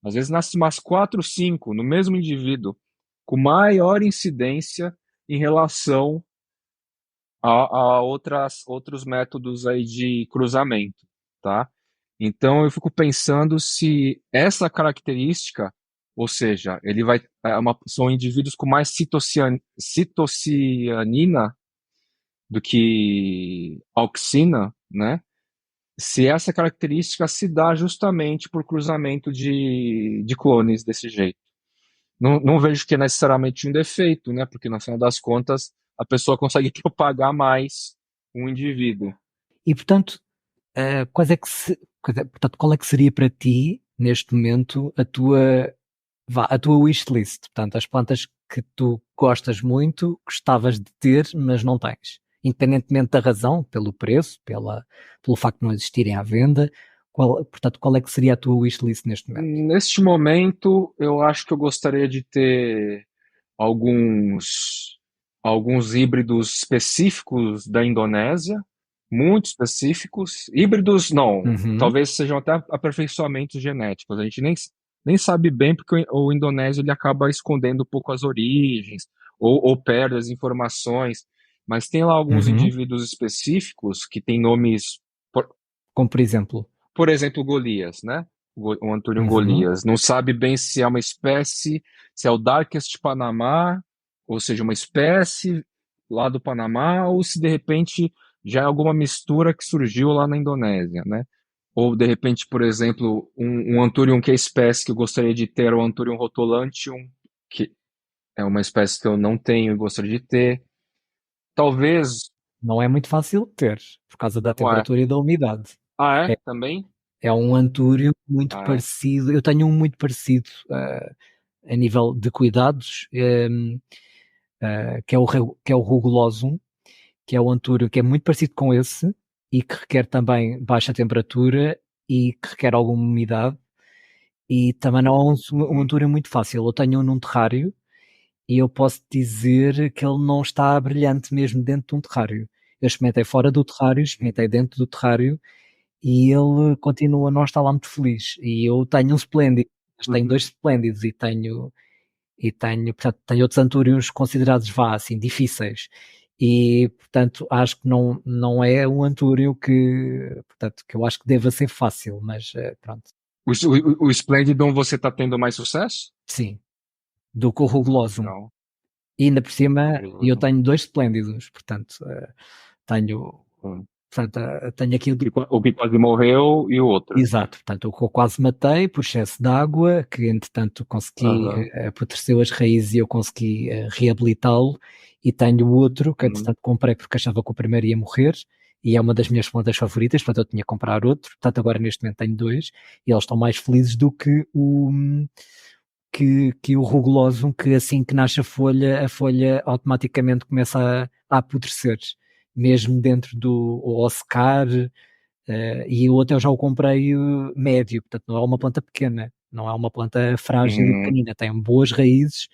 Às vezes nasce umas 4, 5 no mesmo indivíduo, com maior incidência em relação a outros métodos aí de cruzamento, tá? Então eu fico pensando se essa característica, ou seja, são indivíduos com mais citocianina do que auxina, né? Se essa característica se dá justamente por cruzamento de clones desse jeito. Não vejo que é necessariamente um defeito, né? Porque no final das contas a pessoa consegue propagar mais um indivíduo. E, portanto, portanto, qual é que seria para ti, neste momento, a tua wishlist? Portanto, as plantas que tu gostas muito, gostavas de ter, mas não tens. Independentemente da razão, pelo preço, pelo facto de não existirem à venda, portanto, qual é que seria a tua wishlist neste momento? Neste momento, eu acho que eu gostaria de ter alguns híbridos específicos da Indonésia, muito específicos. Híbridos, não, talvez sejam até aperfeiçoamentos genéticos. A gente nem sabe bem, porque o indonésio ele acaba escondendo um pouco as origens, ou perde as informações. Mas tem lá alguns indivíduos específicos que têm nomes, Como por exemplo? por exemplo, Golias, né? O Anthurium Golias. Não sabe bem se é uma espécie, se é o Darkest Panamá, ou seja, uma espécie lá do Panamá, ou se de repente já é alguma mistura que surgiu lá na Indonésia, né? Ou, de repente, por exemplo, um Anthurium que é a espécie que eu gostaria de ter, é o Anthurium rotulantium, que é uma espécie que eu não tenho e gostaria de ter. Talvez, Não é muito fácil de ter, por causa da não é. temperatura e da umidade. Ah, é? É, Também? é um antúrio muito Ah, é? parecido. Eu tenho um muito parecido a nível de cuidados, que é o rugulosum, que é o antúrio que é muito parecido com esse e que requer também baixa temperatura e que requer alguma umidade. E também não é um Uhum, antúrio muito fácil. Eu tenho um num terrário e eu posso dizer que ele não está brilhante mesmo dentro de um terrário. Eu experimentei fora do terrário, uhum, experimentei dentro do terrário e ele continua a não estar lá muito feliz. E eu tenho um esplêndido, mas tenho uhum. dois esplêndidos portanto, tenho outros antúrios considerados, vá, assim, difíceis. E, portanto, acho que não é um antúrio portanto, que eu acho que deva ser fácil, mas pronto, O Splendidon você tá tendo mais sucesso? sim, do que o rugulosum. Legal. E ainda por cima, eu Curioso. tenho dois esplêndidos, portanto, tenho, Hum. portanto, tenho aqui O que quase morreu e o outro. exato, portanto, o que eu quase matei por excesso de água, que entretanto consegui, Aham. apodreceu as raízes e eu consegui reabilitá-lo, e tenho o outro que Uhum. entretanto comprei porque achava que o primeiro ia morrer, e é uma das minhas plantas favoritas, portanto eu tinha que comprar outro, portanto agora neste momento tenho dois, e eles estão mais felizes do que o rugulosum, que assim que nasce a folha automaticamente começa a apodrecer, mesmo dentro ou ao secar, e o outro eu já o comprei médio, portanto não é uma planta pequena, não é uma planta frágil e Uhum. pequenina, tem boas raízes,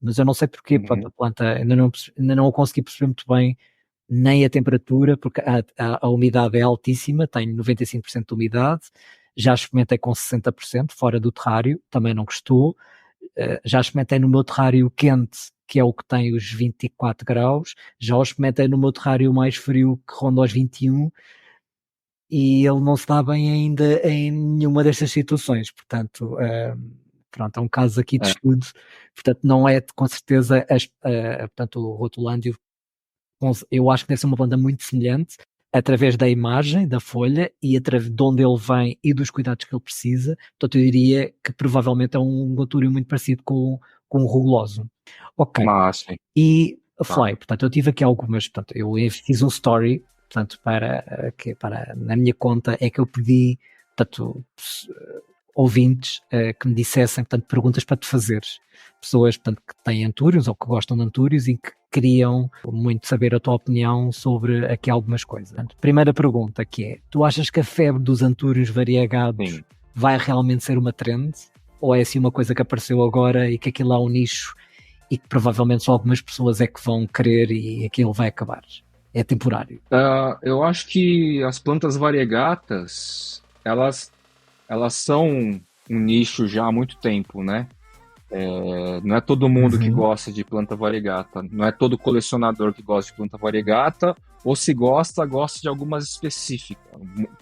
mas eu não sei porquê, portanto, a Uhum. planta ainda não a consegui perceber muito bem, nem a temperatura, porque a umidade é altíssima, tem 95% de umidade, já experimentei com 60% fora do terrário, também não gostou, já experimentei no meu terrário quente, que é o que tem os 24 graus, já o experimentei no meu terrário mais frio, que ronda os 21, e ele não se dá bem ainda em nenhuma destas situações, portanto, pronto, é um caso aqui de É. estudo, portanto, não é com certeza, portanto, o rotulândio, eu acho que deve ser uma planta muito semelhante, através da imagem, da folha, e através de onde ele vem e dos cuidados que ele precisa, portanto, eu diria que provavelmente é um latúrio muito parecido com o ruguloso. Ok, Mas, sim. e a Tá. Fly, portanto, eu tive aqui algumas, portanto, eu fiz um story, portanto, na minha conta é que eu pedi, portanto, ouvintes que me dissessem, portanto, perguntas para te fazer. Pessoas, portanto, que têm antúrios ou que gostam de antúrios e que queriam muito saber a tua opinião sobre aqui algumas coisas. Portanto, primeira pergunta que é, tu achas que a febre dos antúrios variegados Sim. vai realmente ser uma trend? Ou é assim uma coisa que apareceu agora e que aquilo há um nicho e que provavelmente só algumas pessoas é que vão querer e aquilo vai acabar? É temporário. Eu acho que as plantas variegatas, elas são um nicho já há muito tempo, né? Não é todo mundo que Uhum. gosta de planta variegata, não é todo colecionador que gosta de planta variegata, ou se gosta, gosta de algumas específicas.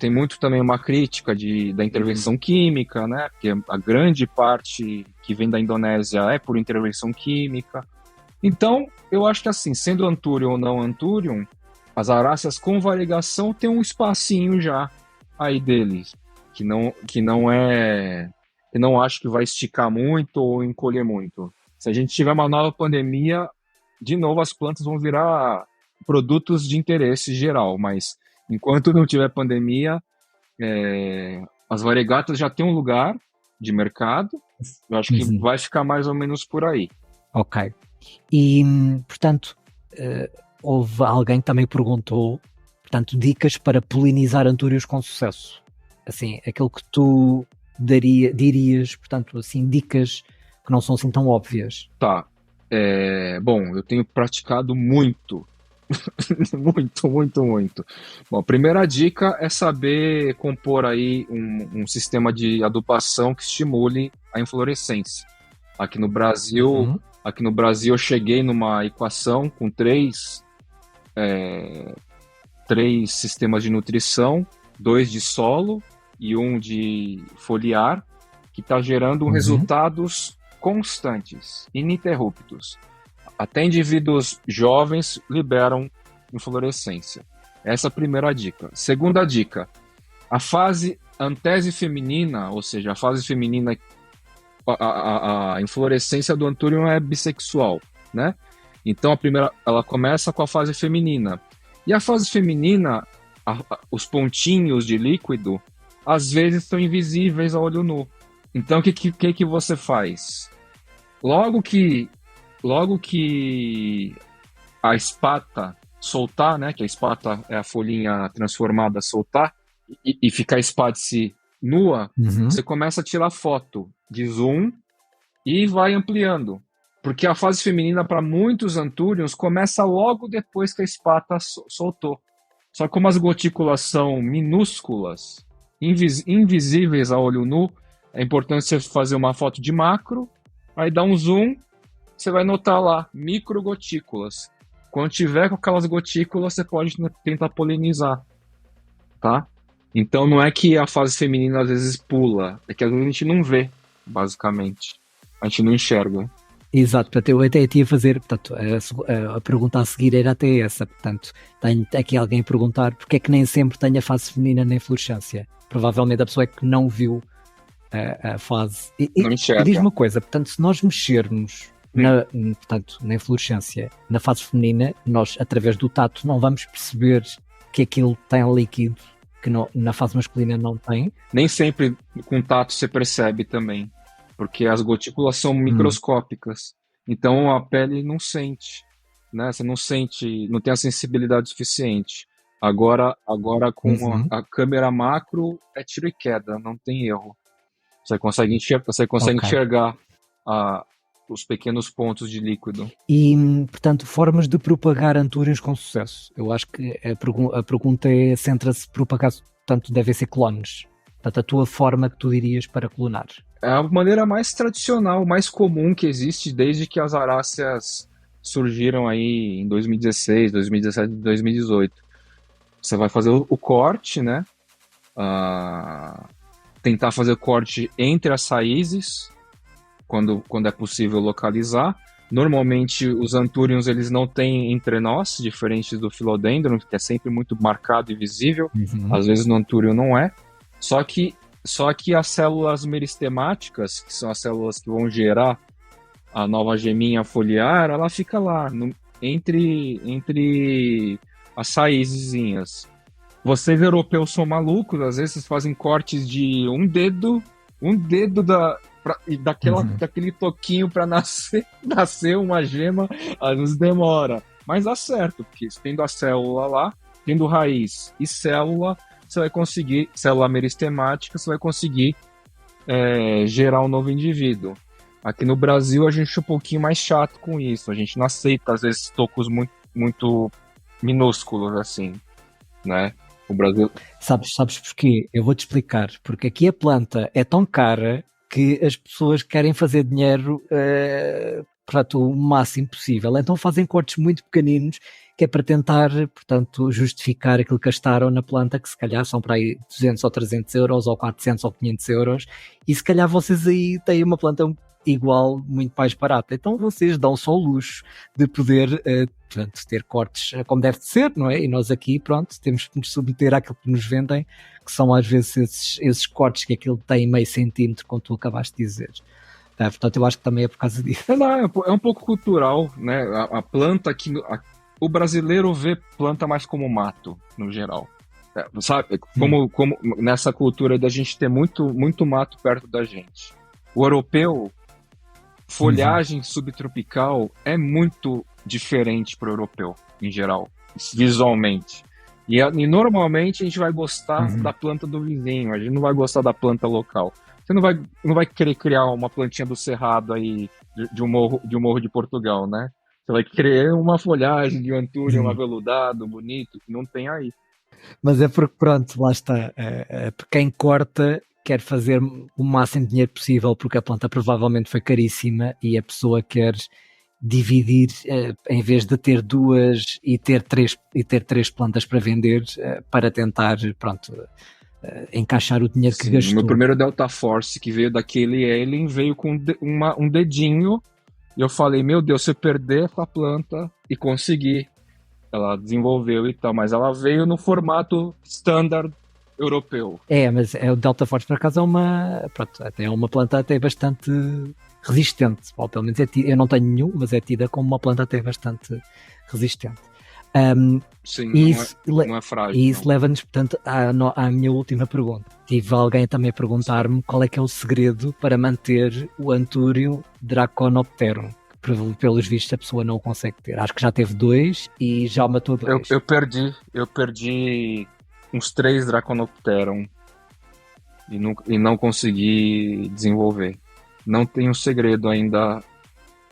Tem muito também uma crítica da intervenção química, né? Porque a grande parte que vem da Indonésia é por intervenção química. Então, eu acho que assim, sendo Anthurium ou não Anthurium, as aráceas com variegação tem um espacinho já aí deles, que não acho que vai esticar muito ou encolher muito. Se a gente tiver uma nova pandemia, de novo as plantas vão virar produtos de interesse geral, mas enquanto não tiver pandemia, as variegatas já têm um lugar de mercado. Eu acho que Uhum. vai ficar mais ou menos por aí. Ok. E, portanto, eh, houve alguém que também perguntou, portanto, dicas para polinizar antúrios com sucesso. Assim, aquilo que tu dirias, portanto, assim, dicas que não são assim tão óbvias. Tá. Bom, eu tenho praticado muito, muito, muito, muito. Bom, a primeira dica é saber compor aí um sistema de adubação que estimule a inflorescência. Aqui no Brasil, Uhum. aqui no Brasil eu cheguei numa equação com três sistemas de nutrição, dois de solo e um de foliar, que está gerando Uhum. resultados constantes, ininterruptos. Até indivíduos jovens liberam inflorescência. Essa é a primeira dica. Segunda dica, a fase antese feminina, ou seja, a fase feminina, a inflorescência do Anthurium é bissexual, né? Então a primeira, ela começa com a fase feminina. E a fase feminina, os pontinhos de líquido, às vezes são invisíveis a olho nu. Então o que você faz? Logo que a espata soltar, né? Que a espata é a folhinha transformada, soltar e ficar a espádice nua, você começa a tirar foto de zoom e vai ampliando. Porque a fase feminina, para muitos Anthuriums, começa logo depois que a espata soltou. Só que como as gotículas são minúsculas, invisíveis a olho nu, é importante você fazer uma foto de macro, aí dá um zoom, você vai notar lá, microgotículas. Quando tiver com aquelas gotículas, você pode tentar polinizar, tá? Então não é que a fase feminina às vezes pula, é que às vezes a gente não vê, basicamente. A gente não enxerga. Exato, portanto, eu até ia fazer, portanto, a pergunta a seguir era até essa, portanto, tenho aqui alguém a perguntar porque é que nem sempre tem a fase feminina na inflorescência. Provavelmente a pessoa é que não viu a fase. Não enxerga. E diz uma coisa, portanto, se nós mexermos portanto, na inflorescência, na fase feminina, nós, através do tato, não vamos perceber que aquilo tem líquido que na fase masculina não tem. Nem sempre com tato você percebe também, porque as gotículas são microscópicas, então a pele não sente, né? Você não sente, não tem a sensibilidade suficiente. Agora com a câmera macro é tiro e queda, não tem erro. Você consegue enxergar os pequenos pontos de líquido. E, portanto, formas de propagar Anthuriums com sucesso. Eu acho que a pergunta centra-se propagar, portanto, devem ser clones. Portanto, a tua forma que tu dirias para clonar. É a maneira mais tradicional, mais comum que existe desde que as aráceas surgiram aí em 2016, 2017, 2018. Você vai fazer o corte, né? Tentar fazer o corte entre as raízes, quando é possível localizar. Normalmente os Anthuriums eles não têm entrenós, diferentes do Philodendron, que é sempre muito marcado e visível. Às vezes no Anthurium não é. Só que as células meristemáticas, que são as células que vão gerar a nova geminha foliar, ela fica lá, entre as raizinhas. Vocês europeus são malucos, às vezes fazem cortes de um dedo daquele toquinho para nascer uma gema, às vezes demora. Mas dá certo, porque tendo a célula lá, tendo raiz e célula, você vai conseguir, célula meristemática, você vai conseguir gerar um novo indivíduo. Aqui no Brasil a gente é um pouquinho mais chato com isso, a gente não aceita às vezes tocos muito, muito minúsculos assim, né? O Brasil... Sabes porquê? Eu vou-te explicar. Porque aqui a planta é tão cara que as pessoas querem fazer dinheiro o máximo possível. Então fazem cortes muito pequeninos, que é para tentar, portanto, justificar aquilo que gastaram na planta, que se calhar são para aí 200 ou 300 euros, ou 400 ou 500 euros, e se calhar vocês aí têm uma planta igual, muito mais barata. Então vocês dão só o luxo de poder portanto, ter cortes como deve ser, não é? E nós aqui, pronto, temos que nos submeter àquilo que nos vendem, que são às vezes esses cortes que aquilo tem meio centímetro, como tu acabaste de dizer. Portanto, eu acho que também é por causa disso. É um pouco cultural, né? A planta aqui, o brasileiro vê planta mais como mato, no geral. Sabe? Como nessa cultura da gente ter muito, muito mato perto da gente. O europeu, folhagem subtropical é muito diferente para o europeu, em geral, visualmente. E normalmente a gente vai gostar da planta do vizinho, a gente não vai gostar da planta local. Você não vai querer criar uma plantinha do cerrado aí, de um morro de Portugal, né? Você vai querer uma folhagem de um Anthurium aveludado, bonito, que não tem aí. Mas é porque, pronto, lá está. Quem corta quer fazer o máximo de dinheiro possível, porque a planta provavelmente foi caríssima e a pessoa quer dividir, em vez de ter duas e ter três plantas para vender, para tentar, pronto, encaixar o dinheiro que gastou. Meu primeiro Delta Force que veio daquele alien veio com um dedinho e eu falei, meu Deus, se eu perder essa planta e conseguir ela desenvolveu e tal, mas ela veio no formato standard europeu. Mas o Delta Forte, por acaso, pronto, até é uma planta até bastante resistente, ou pelo menos eu não tenho nenhum, mas é tida como uma planta até bastante resistente. Sim, Isso, não é frágil. E isso leva-nos, portanto, à minha última pergunta. Tive alguém também a perguntar-me qual é que é o segredo para manter o Antúrio Draconopterum. Pelos vistos a pessoa não o consegue ter. Acho que já teve 2 e já matou 2. Eu perdi uns 3 Draconopterum e não consegui desenvolver. Não tem o segredo ainda,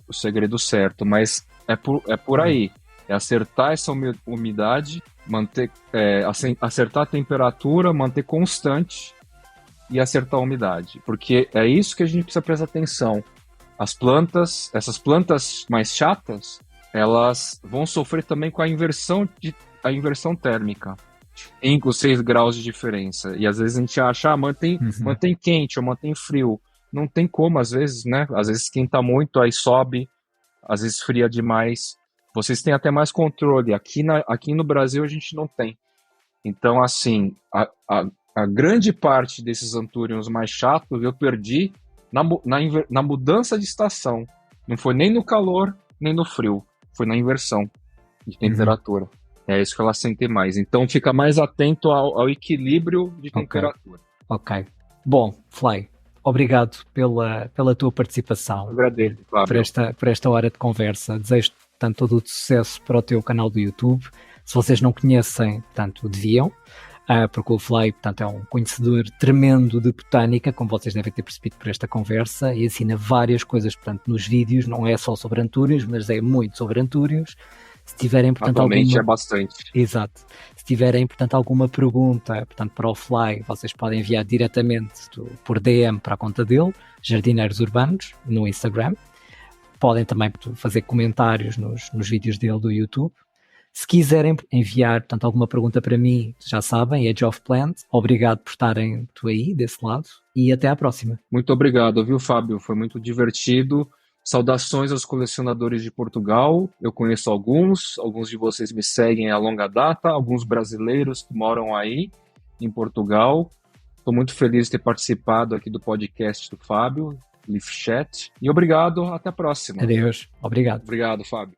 o segredo certo, mas é por aí. É acertar essa umidade, acertar a temperatura, manter constante e acertar a umidade. Porque é isso que a gente precisa prestar atenção. Essas plantas mais chatas, elas vão sofrer também com a inversão térmica. 5, 6 graus de diferença. E às vezes a gente acha, mantém quente ou mantém frio. Não tem como, às vezes, né? Às vezes esquenta muito, aí sobe, às vezes fria demais. Vocês têm até mais controle. Aqui no Brasil a gente não tem. Então, assim, a grande parte desses antúrios mais chatos eu perdi na mudança de estação. Não foi nem no calor, nem no frio. Foi na inversão de temperatura. É isso que ela sente mais. Então, fica mais atento ao equilíbrio de temperatura. Ok. Bom, Fly, obrigado pela tua participação. Eu agradeço, Fábio. Por esta hora de conversa. Desejo, portanto, todo o sucesso para o teu canal do YouTube. Se vocês não conhecem, portanto, deviam, porque o Fly, portanto, é um conhecedor tremendo de botânica, como vocês devem ter percebido por esta conversa, e ensina várias coisas, portanto, nos vídeos. Não é só sobre antúrios, mas é muito sobre antúrios. Se tiverem, portanto, atualmente é bastante. Exato. Se tiverem, portanto, alguma pergunta, portanto, para o Fly, vocês podem enviar diretamente por DM para a conta dele, Jardineiros Urbanos, no Instagram. Podem também fazer comentários nos vídeos dele do YouTube. Se quiserem enviar, portanto, alguma pergunta para mim, já sabem, Age of Plant. Obrigado por estarem aí, desse lado, e até à próxima. Muito obrigado, viu, Fábio? Foi muito divertido. Saudações aos colecionadores de Portugal. Eu conheço alguns de vocês me seguem há longa data, alguns brasileiros que moram aí em Portugal. Estou muito feliz de ter participado aqui do podcast do Fábio, Leaf Chat. E obrigado, até a próxima. Adeus, obrigado. Obrigado, Fábio.